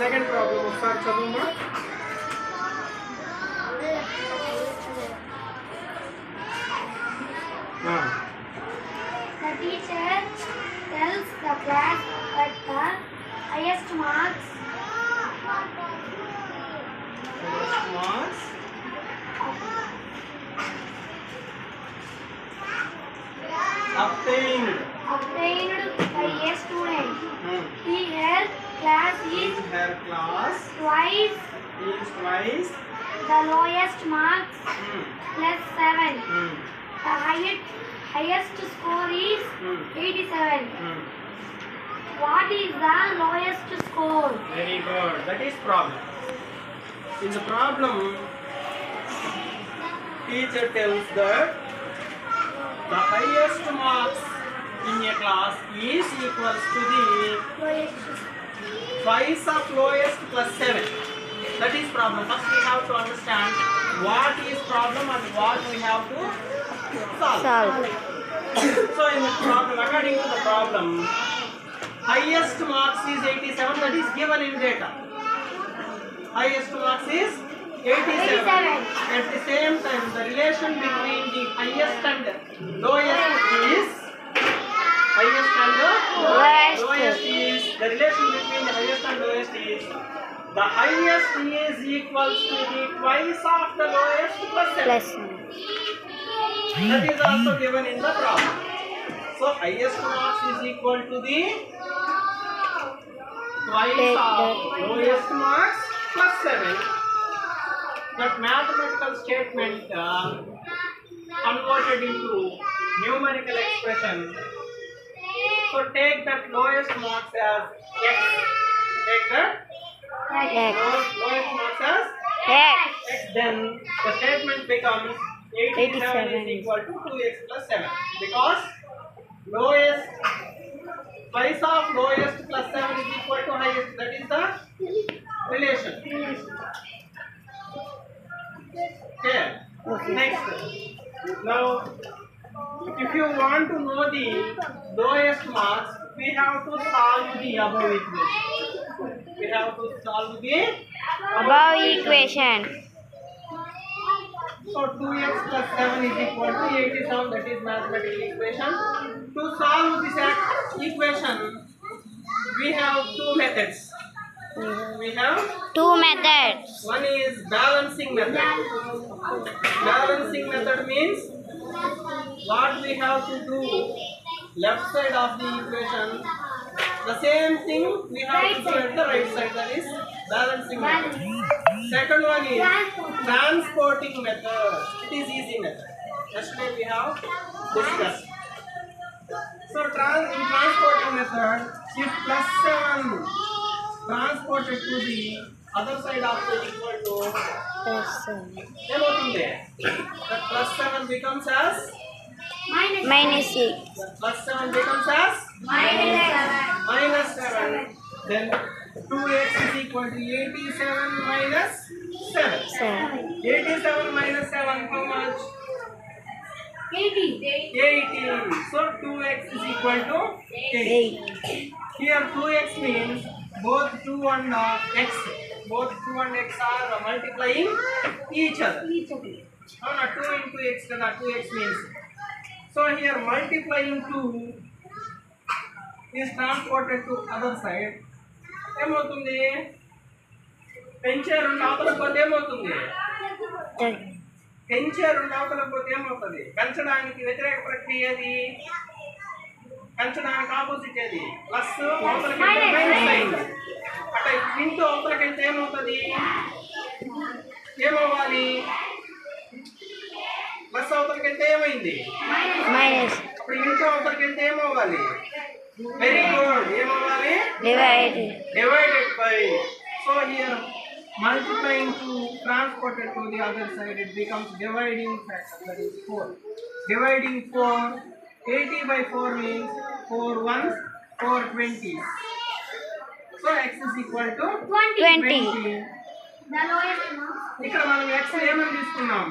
Second problem ఒకసారి చదువుమా. The teacher tells the class that the highest marks obtained by a student. Her class is twice the lowest marks plus 7. The highest score is 87. What is the lowest score? Very good. That is problem. In the problem, teacher tells that the highest marks in a class is equals to the twice of lowest plus 7. That is problem. First we have to understand what is problem and what we have to solve. So in the problem, according to the problem, highest marks is 87. That is given in data. Highest marks is 87. At the same time, the relation between the highest and lowest is the relation between the highest and lowest is the highest is equals to the twice of the lowest plus 7. That is also given in the problem. So highest marks is equal to the twice of lowest marks plus 7. That mathematical statement converted into numerical expression. So take that lowest marks as x. Take that lowest marks as x. Then the statement becomes 87 is equal to 2x plus 7. Because lowest twice of lowest plus 7 is equal to highest. That is the relation. Okay. Next. Now, if you want to know the lowest marks, we have to solve the above equation. So 2x plus 7 is equal to 87. That is mathematical equation. To solve this equation, we have two methods. One is balancing method. Balancing method means what we have to do, left side of the equation, the same thing we have to do at the right side. That is balancing method. Second one is transporting method. It is easy method. Yesterday we have discussed. So in transporting method, if plus 7 transported to the other side of the equal to that plus 7 becomes as minus 6. that plus 7 becomes as minus 7. Then 2x is equal to 87 minus 7. 87 minus 7, how much? 80. So 2x is equal to 8. Here 2x means both 2 and x. Both 2 and x are multiplying each other. No, 2 into x, 2x means. So here multiplying 2 is transported to other side. ఏమవుతుంది? పెంచే 2 అవతలకు పోతే ఏమవుతుంది? పెంచే 2 అవతలకు పోతే ఏమవుతుంది? పెంచడానికి వ్యతిరేక ప్రక్రియ ఏది? పెంచడానికి ఆపోజిట్ ఏది? ప్లస్ అవతలకి మైనస్ అయింది. అట్లా ఇంటూ అవతలకి వెళ్తే ఏమవుతుంది? ఏమవ్వాలి? ప్లస్ అవతలకి వెళ్తే ఏమైంది? మైనస్. ఇప్పుడు ఇంటూ అవతలకి వెళ్తే ఏమవ్వాలి? Very good. ఏమవ్వాలి? Divided by. So here multiplying to transported to the other side, it becomes dividing factor. That is 4. Dividing 4, 80 by 4 means 4 ones, 4 20s. So x is equal to 20. ఇక్కడ మనం x ఏమని తీసుకున్నాం?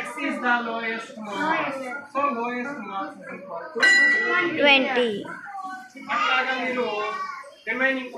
x is the lowest mark. So lowest mark is equal to 20. అట్లాగా మీరు remaining